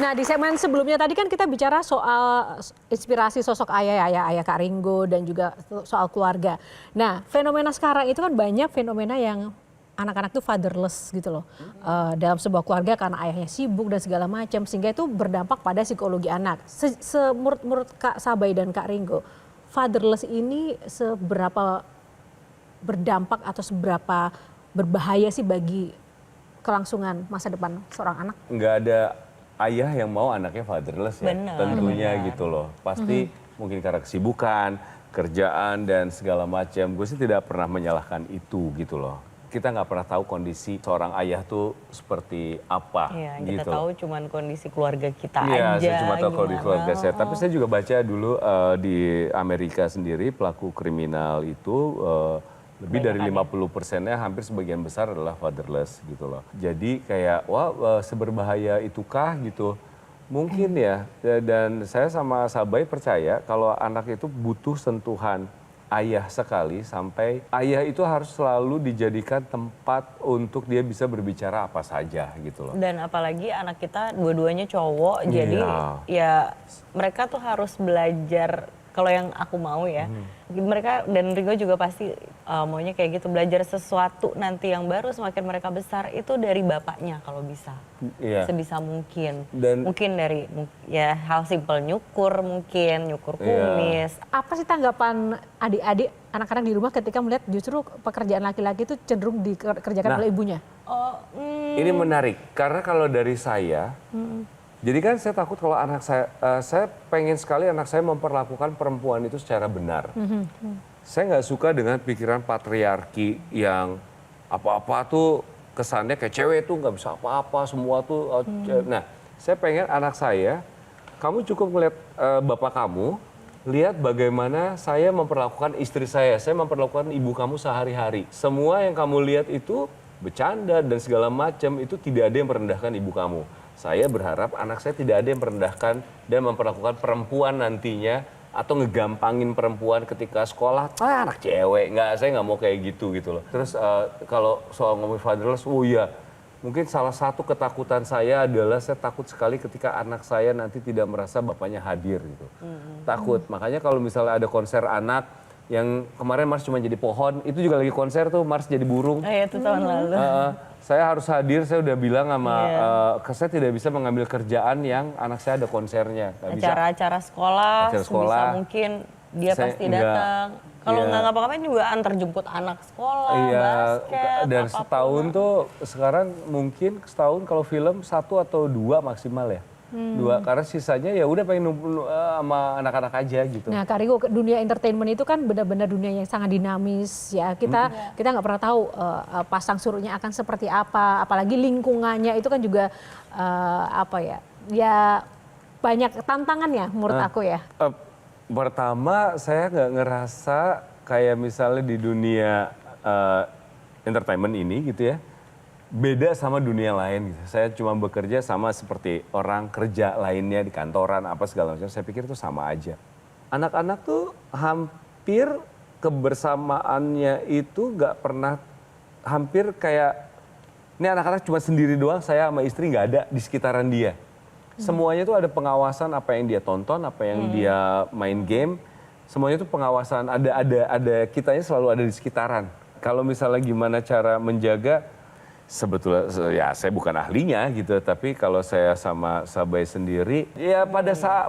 Nah, di segmen sebelumnya tadi kan kita bicara soal inspirasi sosok ayah Kak Ringo dan juga soal keluarga. Nah, fenomena sekarang itu kan banyak fenomena yang anak-anak tuh fatherless gitu loh. Dalam sebuah keluarga karena ayahnya sibuk dan segala macam sehingga itu berdampak pada psikologi anak. Menurut Kak Sabai dan Kak Ringo, fatherless ini seberapa berdampak atau seberapa berbahaya sih bagi kelangsungan masa depan seorang anak? Nggak ada ayah yang mau anaknya fatherless ya, tentunya gitu loh. Pasti mungkin karena kesibukan, kerjaan dan segala macam. Gue sih tidak pernah menyalahkan itu gitu loh. Kita nggak pernah tahu kondisi seorang ayah tuh seperti apa Iya, gitu. kita tahu cuman kondisi keluarga kita Iya, aja. saya cuma tahu kondisi keluarga saya. Tapi Oh. saya juga baca dulu di Amerika sendiri pelaku kriminal itu lebih dari 50%-nya hampir sebagian besar adalah fatherless gitu loh. Jadi kayak wah seberbahaya itukah gitu. Mungkin ya, dan saya sama Sabai percaya kalau anak itu butuh sentuhan ayah sekali sampai ayah itu harus selalu dijadikan tempat untuk dia bisa berbicara apa saja gitu loh. Dan apalagi anak kita dua-duanya cowok, jadi ya mereka tuh harus belajar. Kalau yang aku mau ya, mereka dan Ringo juga pasti maunya kayak gitu, belajar sesuatu nanti yang baru semakin mereka besar itu dari bapaknya kalau bisa, sebisa mungkin. Dan mungkin dari ya hal simpel nyukur kumis. Apa sih tanggapan adik-adik anak-anak di rumah ketika melihat justru pekerjaan laki-laki itu cenderung dikerjakan oleh ibunya? Ini menarik karena kalau dari saya. Jadi kan saya takut kalau anak saya pengen sekali anak saya memperlakukan perempuan itu secara benar. Saya nggak suka dengan pikiran patriarki yang apa-apa tuh kesannya kayak cewek tuh nggak bisa apa-apa, semua tuh. Nah, saya pengen anak saya, kamu cukup ngeliat bapak kamu, lihat bagaimana saya memperlakukan istri saya memperlakukan ibu kamu sehari-hari. Semua yang kamu lihat itu bercanda dan segala macam itu tidak ada yang merendahkan ibu kamu. Saya berharap anak saya tidak ada yang merendahkan dan memperlakukan perempuan nantinya atau ngegampangin perempuan ketika sekolah. Anak cewek, saya nggak mau kayak gitu loh. Terus kalau soal ngomongin fatherless, oh iya, mungkin salah satu ketakutan saya adalah saya takut sekali ketika anak saya nanti tidak merasa bapaknya hadir gitu. Takut, makanya kalau misalnya ada konser anak yang kemarin Mars cuma jadi pohon, itu juga lagi konser tuh Mars jadi burung. Oh iya, itu tahun lalu. Saya harus hadir, saya udah bilang sama, saya tidak bisa mengambil kerjaan yang anak saya ada konsernya. Acara-acara sekolah, sebisa mungkin dia pasti datang. Kalau nggak ngapa-ngapain juga antar jemput anak sekolah, basket, dan apapun. setahun tuh sekarang mungkin setahun kalau film 1 atau 2 maksimal ya. 2, karena sisanya ya udah pengen sama anak-anak aja gitu. Nah, Kak Ringo, dunia entertainment itu kan benar-benar dunia yang sangat dinamis ya. Kita nggak pernah tahu pasang surutnya akan seperti apa, apalagi lingkungannya itu kan juga ya banyak tantangannya menurut aku ya. Pertama saya nggak ngerasa kayak misalnya di dunia entertainment ini gitu ya. Beda sama dunia lain gitu. Saya cuma bekerja sama seperti orang kerja lainnya di kantoran apa segala macam. Saya pikir itu sama aja. Anak-anak tuh hampir kebersamaannya itu nggak pernah, hampir kayak ini anak-anak cuma sendiri doang, saya sama istri nggak ada di sekitaran dia. Semuanya tuh ada pengawasan apa yang dia tonton, apa yang dia main game. Semuanya tuh pengawasan, ada kitanya selalu ada di sekitaran. Kalau misalnya gimana cara menjaga, sebetulnya ya saya bukan ahlinya gitu, tapi kalau saya sama Sabai sendiri, ya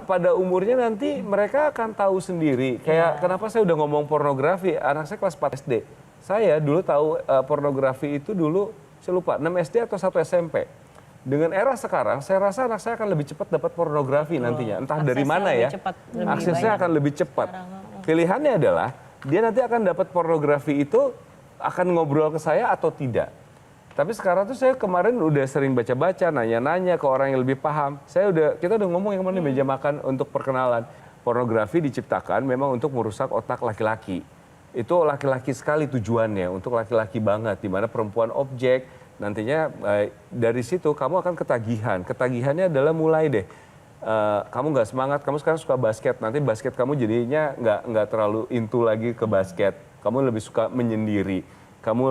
pada umurnya nanti mereka akan tahu sendiri. Kayak kenapa saya udah ngomong pornografi, anak saya kelas 4 SD. Saya dulu tahu pornografi itu dulu, saya lupa, 6 SD atau 1 SMP. Dengan era sekarang, saya rasa anak saya akan lebih cepat dapat pornografi nantinya. Entah dari mana ya, aksesnya akan lebih cepat. Pilihannya adalah, dia nanti akan dapat pornografi itu, akan ngobrol ke saya atau tidak. Tapi sekarang tuh saya kemarin udah sering baca-baca, nanya-nanya ke orang yang lebih paham. Kita udah ngomong yang kemarin di meja makan untuk perkenalan. Pornografi diciptakan memang untuk merusak otak laki-laki. Itu laki-laki sekali tujuannya, untuk laki-laki banget. Dimana perempuan objek, nantinya dari situ kamu akan ketagihan. Ketagihannya adalah mulai deh. Kamu nggak semangat, kamu sekarang suka basket. Nanti basket kamu jadinya nggak terlalu into lagi ke basket. Kamu lebih suka menyendiri. Kamu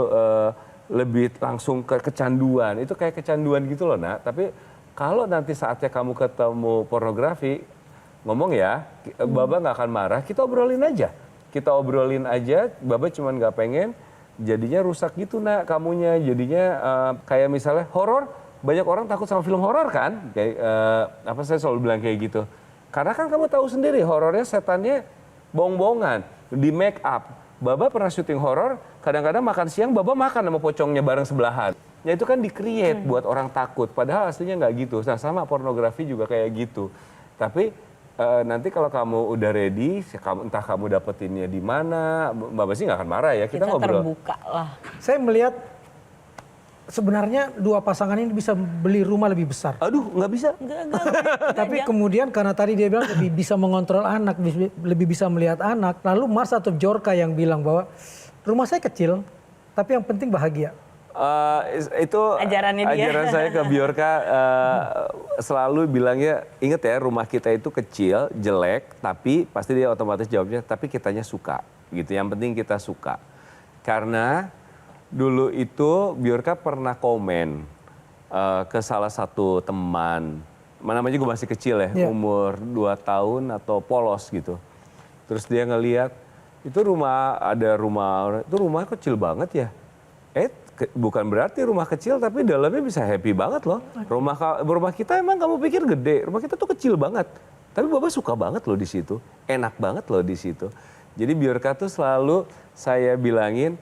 lebih langsung ke kecanduan. Itu kayak kecanduan gitu loh, Nak. Tapi kalau nanti saatnya kamu ketemu pornografi, ngomong ya, Baba nggak akan marah, kita obrolin aja. Kita obrolin aja, Baba cuman nggak pengen jadinya rusak gitu nak kamunya. Jadinya kayak misalnya horor, banyak orang takut sama film horor kan? Kayak apa saya selalu bilang kayak gitu. Karena kan kamu tahu sendiri horornya setannya bohong-bohongan, di make up. Baba pernah syuting horor, kadang-kadang makan siang Baba makan sama pocongnya bareng sebelahan. Ya itu kan di-create buat orang takut, padahal aslinya nggak gitu. Nah sama pornografi juga kayak gitu. Tapi nanti kalau kamu udah ready, entah kamu dapetinnya di mana, Baba sih nggak akan marah ya. Kita ngobrol. Terbuka lah. Saya melihat sebenarnya dua pasangan ini bisa beli rumah lebih besar. Aduh nggak bisa. Enggak, Tapi kemudian karena tadi dia bilang lebih bisa mengontrol anak, lebih bisa melihat anak. Lalu Mars atau Bjorka yang bilang bahwa rumah saya kecil, tapi yang penting bahagia. Itu Ajarannya dia. ajaran saya ke Bjorka selalu bilangnya, inget ya rumah kita itu kecil, jelek, tapi pasti dia otomatis jawabnya, tapi kitanya suka gitu. Yang penting kita suka. Karena dulu itu Bjorka pernah komen ke salah satu teman, namanya juga masih kecil ya, umur 2 tahun atau polos gitu. Terus dia ngeliat, itu rumah, ada rumah, itu rumah kecil banget ya. Bukan berarti rumah kecil tapi dalamnya bisa happy banget loh. Rumah kita emang kamu pikir gede, rumah kita tuh kecil banget. Tapi Baba suka banget loh di situ, enak banget loh di situ. Jadi Bjorka tuh selalu saya bilangin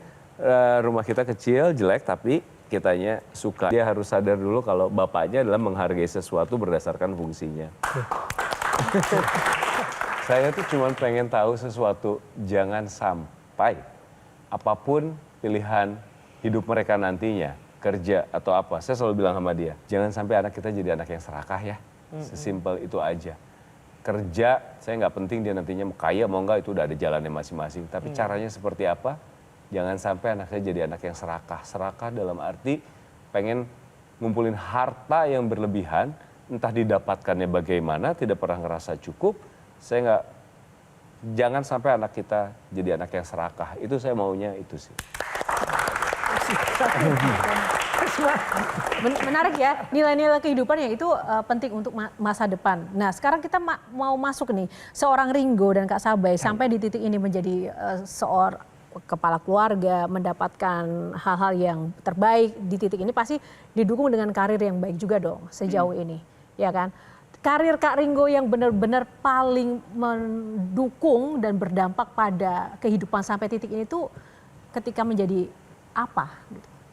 rumah kita kecil, jelek tapi kitanya suka. Dia harus sadar dulu kalau bapaknya adalah menghargai sesuatu berdasarkan fungsinya. Saya tuh cuma pengen tahu sesuatu, jangan sampai apapun pilihan hidup mereka nantinya, kerja atau apa, saya selalu bilang sama dia, jangan sampai anak kita jadi anak yang serakah ya, sesimpel itu aja. Kerja, saya nggak penting dia nantinya kaya mau nggak, itu udah ada jalannya masing-masing, tapi caranya seperti apa, jangan sampai anak saya jadi anak yang serakah. Serakah dalam arti pengen ngumpulin harta yang berlebihan, entah didapatkannya bagaimana, tidak pernah ngerasa cukup, jangan sampai anak kita jadi anak yang serakah, itu saya maunya itu sih. Menarik ya, nilai-nilai kehidupan yang itu penting untuk masa depan. Nah sekarang kita mau masuk nih, seorang Ringo dan Kak Sabay sampai di titik ini menjadi seorang kepala keluarga, mendapatkan hal-hal yang terbaik di titik ini pasti didukung dengan karir yang baik juga dong sejauh ini, ya kan? Karir Kak Ringo yang benar-benar paling mendukung dan berdampak pada kehidupan sampai titik ini tuh ketika menjadi apa?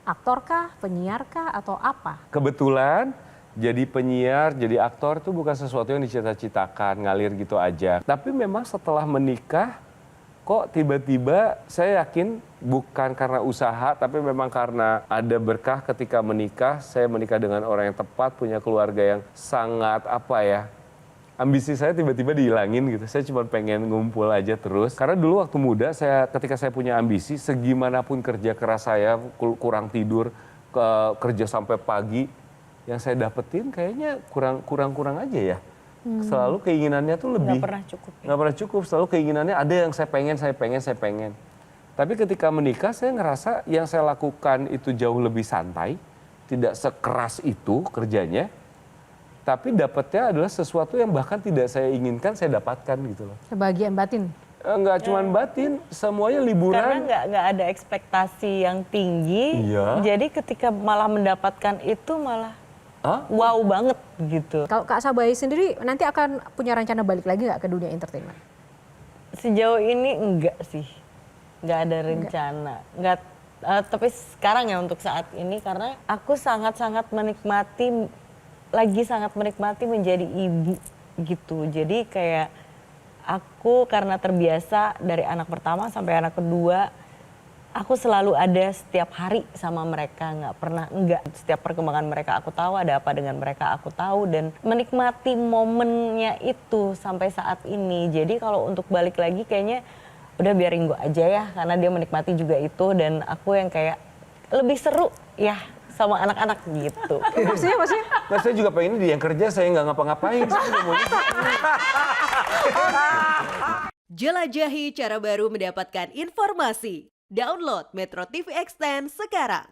Aktor kah, penyiar kah, atau apa? Kebetulan jadi penyiar, jadi aktor itu bukan sesuatu yang dicita-citakan, ngalir gitu aja. Tapi memang setelah menikah, kok tiba-tiba saya yakin bukan karena usaha, tapi memang karena ada berkah ketika menikah. Saya menikah dengan orang yang tepat, punya keluarga yang sangat ambisi saya tiba-tiba dihilangin gitu. Saya cuma pengen ngumpul aja terus. Karena dulu waktu muda, ketika saya punya ambisi, segimanapun kerja keras saya, kurang tidur, kerja sampai pagi, yang saya dapetin kayaknya kurang aja ya. Selalu keinginannya tuh lebih. Nggak pernah cukup. Ya? Nggak pernah cukup, selalu keinginannya ada yang saya pengen. Tapi ketika menikah, saya ngerasa yang saya lakukan itu jauh lebih santai, tidak sekeras itu kerjanya. Tapi dapatnya adalah sesuatu yang bahkan tidak saya inginkan, saya dapatkan gitu loh. Kebahagiaan batin? Enggak cuma batin, semuanya liburan. Karena nggak ada ekspektasi yang tinggi, jadi ketika malah mendapatkan itu malah wow banget gitu. Kalau Kak Sabay sendiri nanti akan punya rencana balik lagi nggak ke dunia entertainment? Sejauh ini enggak sih, nggak ada rencana. Enggak, tapi sekarang ya untuk saat ini karena aku sangat-sangat menikmati menjadi ibu gitu. Jadi kayak aku karena terbiasa dari anak pertama sampai anak kedua, aku selalu ada setiap hari sama mereka, nggak pernah enggak. Setiap perkembangan mereka aku tahu, ada apa dengan mereka aku tahu, dan menikmati momennya itu sampai saat ini. Jadi kalau untuk balik lagi kayaknya udah biarin gue aja ya, karena dia menikmati juga itu dan aku yang kayak lebih seru ya sama anak-anak gitu. Maksudnya? Nah, saya juga pengen dia yang kerja, saya nggak ngapa-ngapain. Jelajahi cara baru mendapatkan informasi. Download Metro TV Extend sekarang.